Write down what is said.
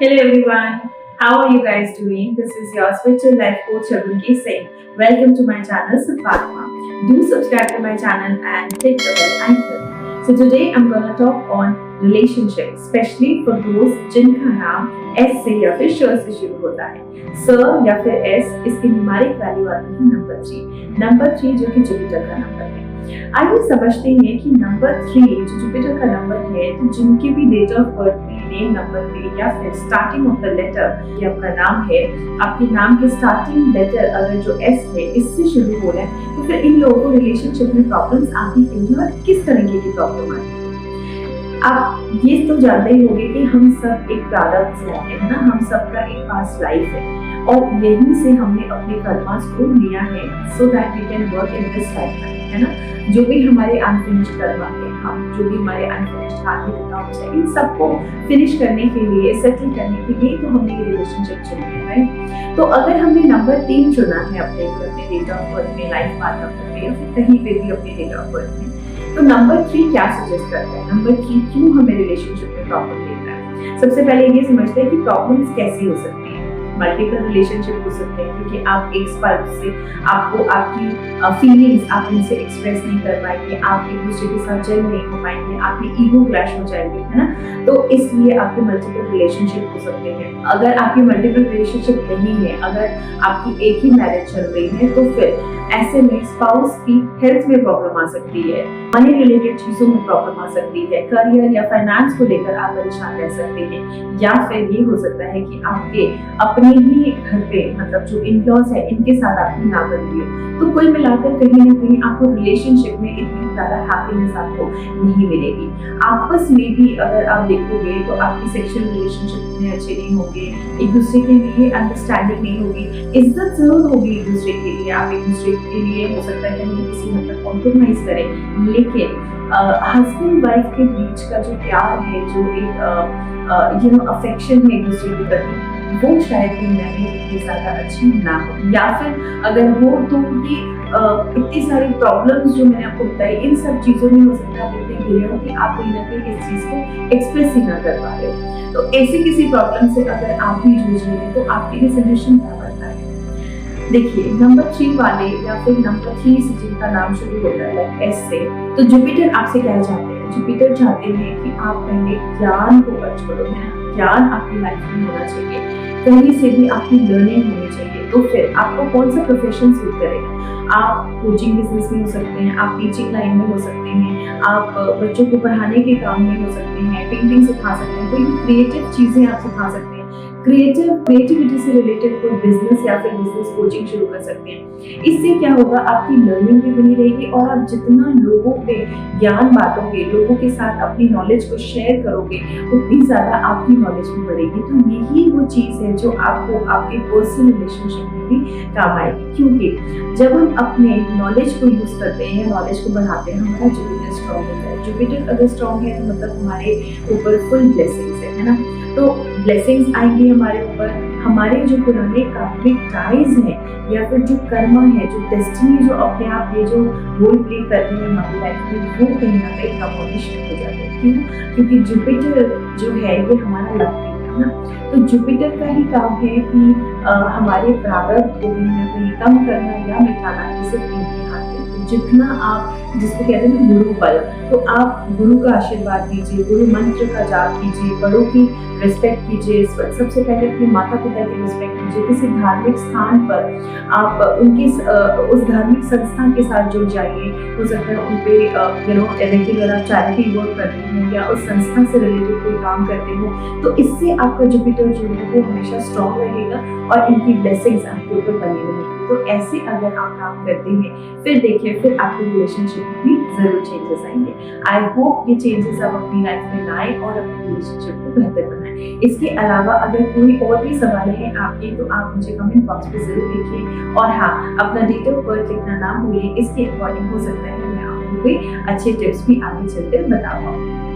Hello everyone, how are you guys doing? This is your spiritual life coach Shabunki Singh. Welcome to my channel Satvatma. Do subscribe to my channel and hit the bell icon. So today I'm gonna talk on relationship, especially for those जिनका नाम S से या फिर श से शुरू होता है. स या फिर S इसकी न्यूमेरिक वैल्यू आती है नंबर 3 जो कि जुपिटर का नंबर है. आइए समझते हैं कि नंबर 3 जो जुपिटर का नंबर है, तो जिनके भी डेट ऑफ बर्थ में नेम नंबर में या फिर स्टार्टिंग ऑफ द लेटर ये आपका नाम है, आपके नाम के स्टार्टिंग लेटर अगर जो एस है इससे शुरू हो रहा है, तो फिर इन लोगों को रिलेशनशिप में प्रॉब्लम्स आती क्यों और किस तरीके की प्रॉब्लम आती है. आप ये तो जानते ही होंगे कि हम सब एक प्रारब्ध से आते हैं ना, हम सबका एक पास्ट लाइफ है और यहीं से हमने अपने कर्मास को लिया है so that we can work in this life, है ना. जो भी हमारे अनफिनिश्ड कर्म है, हम जो भी हमारे अनफिनिश्ड कार्मिक अकाउंट्स है, इन सबको फिनिश करने के लिए, सेटल करने के लिए तो हमने ये रिलेशनशिप चुनी है, राइट. तो अगर हमने नंबर 3 चुना है अपने डेट ऑफ बर्थ में, लाइफ पाथ नंबर में या फिर कहीं पे भी अपने डेट ऑफ बर्थ में, तो नंबर 3 क्या सजेस्ट करता है, नंबर 3 क्यों हमें रिलेशनशिप में प्रॉब्लम देता है. सबसे पहले ये समझते हैं कि प्रॉब्लम्स कैसी हो सकती है. मल्टीपल रिलेशनशिप हो सकते हैं क्योंकि आप एक स्पर्श से आपको आपकी फीलिंग्स आप इनसे एक्सप्रेस नहीं कर पाएंगे, आप एक दूसरे के साथ जेल नहीं हो पाएंगे, आपकी ईगो क्लैश हो जाएंगे, है ना. तो इसलिए आपके मल्टीपल रिलेशनशिप हो सकते हैं. अगर आपकी मल्टीपल रिलेशनशिप नहीं है, अगर आपकी एक ही मैरिज चल रही है, तो फिर ऐसे में स्पाउस की हेल्थ में प्रॉब्लम आ सकती है, मनी रिलेटेड चीजों में प्रॉब्लम आ सकती है, करियर या फाइनेंस को लेकर आप परेशान रह सकते हैं, या फिर ये हो सकता है कि आपके अपने ही घर पे मतलब जो इनलॉज है इनके साथ आपकी नाबंदी हो. तो कुल मिलाकर कहीं ना कहीं आपको रिलेशनशिप में इतनी ज्यादा हैप्पीनेस आपको नहीं मिलेगी. आपस में भी अगर आप देखोगे तो आपकी सेक्सुअल रिलेशनशिप इतने अच्छे नहीं होंगे, एक दूसरे के लिए अंडरस्टैंडिंग नहीं होगी, इज्जत जरूर होगी एक दूसरे के लिए, आप एक दूसरे के लिए हो सकता है कहीं किसी हद तक कॉम्प्रोमाइज करें, लेकिन हस्बैंड वाइफ के बीच का जो प्यार है, जो एक अफेक्शन है एक दूसरे के प्रति, वो शायद कहीं ना कहीं इतनी ज्यादा अच्छी ना हो, या फिर अगर हो तो ये इतनी सारी प्रॉब्लम्स जो मैंने आपको बताई, इन सब चीजों में हो सकता है आप इतने घिरे हो कि आप कहीं ना कहीं इस चीज को एक्सप्रेस ही ना कर पा रहे हो. तो ऐसी किसी प्रॉब्लम से अगर आप भी जूझ रहे हैं तो आपके लिए सोल्यूशन क्या बनता है. देखिए, नंबर 3 वाले या फिर नंबर 3 से जिनका नाम शुरू होता है एस से, तो जुपिटर आपसे क्या चाहते हैं. जुपिटर चाहते हैं कि आप पहले ज्ञान को खर्च करो, है ना. ज्ञान आपकी लाइफ में होना चाहिए, कहीं से भी आपकी लर्निंग होनी चाहिए. तो फिर आपको कौन सा प्रोफेशन सूट करेगा. आप कोचिंग बिजनेस में हो सकते हैं, आप टीचिंग लाइन में हो सकते हैं, आप बच्चों को पढ़ाने के काम में हो सकते हैं, पेंटिंग सिखा सकते हैं, कोई भी क्रिएटिव चीजें आप सिखा सकते हैं, क्रिएटिविटी से रिलेटेड कोई बिजनेस या फिर बिजनेस कोचिंग शुरू कर सकते हैं. इससे क्या होगा, आपकी लर्निंग भी बनी रहेगी और आप जितना लोगों पे ज्ञान बांटोगे, लोगों के साथ अपनी नॉलेज को शेयर करोगे, उतनी ज्यादा आपकी नॉलेज भी बढ़ेगी. तो यही वो चीज है जो आपको आपके पर्सनल रिलेशनशिप में भी काम आएगी, क्योंकि जब हम अपने नॉलेज को यूज करते हैं या नॉलेज को बढ़ाते हैं, हमारा जुपिटर स्ट्रॉन्ग होता है. जुपिटर अगर स्ट्रॉन्ग है तो मतलब हमारे ऊपर फुल ब्लेसिंग्स है ना. तो ब्लेसिंग्स आएंगे हमारे ऊपर, हमारे जो पुराने कार्मिक टाइज हैं या फिर जो कर्मा है, जो डेस्टिनी, जो अपने आप ये जो रोल प्ले कर रहे हैं हमारी लाइफ में, वो कहीं ना कहीं कम होने शुरू हो जाते हैं. क्यों? क्योंकि जुपिटर जो है ये हमारा लकी है ना. तो जुपिटर का ही काम है कि हमारे प्रारब्ध को कहीं ना कहीं कम करना या मिटाना, जिसे इनके हाथ है. तो जितना आप, जिसको कहते हैं गुरु बल, तो आप गुरु का आशीर्वाद लीजिए, गुरु मंत्र का जाप कीजिए, बड़ों की रिस्पेक्ट कीजिए, सबसे पहले अपने माता पिता की रिस्पेक्ट कीजिए. किसी धार्मिक स्थान पर आप उनकी उस धार्मिक संस्थान के साथ जुड़ जाइए. हो सकता है उन पे रेगुलर आप चैरिटी वर्क करते हो या उस संस्था से रिलेटेड कोई काम करते हो, तो इससे आपका जुपिटर जो है वो हमेशा स्ट्रॉन्ग रहेगा और इनकी ब्लेसिंग्स आपके ऊपर बनी रहेगी. तो ऐसे अगर आप काम करते हैं, फिर देखिए फिर आपके रिलेशनशिप में भी जरूर चेंजेस आएंगे. आई होप ये चेंजेस आप अपनी लाइफ में लाएं और अपने रिलेशनशिप को बेहतर बनाएं. इसके अलावा अगर कोई और भी सवाल है आपके, तो आप मुझे कमेंट बॉक्स में जरूर लिखिए. और हाँ, अपना डेट ऑफ बर्थ लिखना ना भूलिए, इसके अकॉर्डिंग हो सकता है मैं आपको कोई अच्छे टिप्स भी आगे चलकर बता पाऊँ.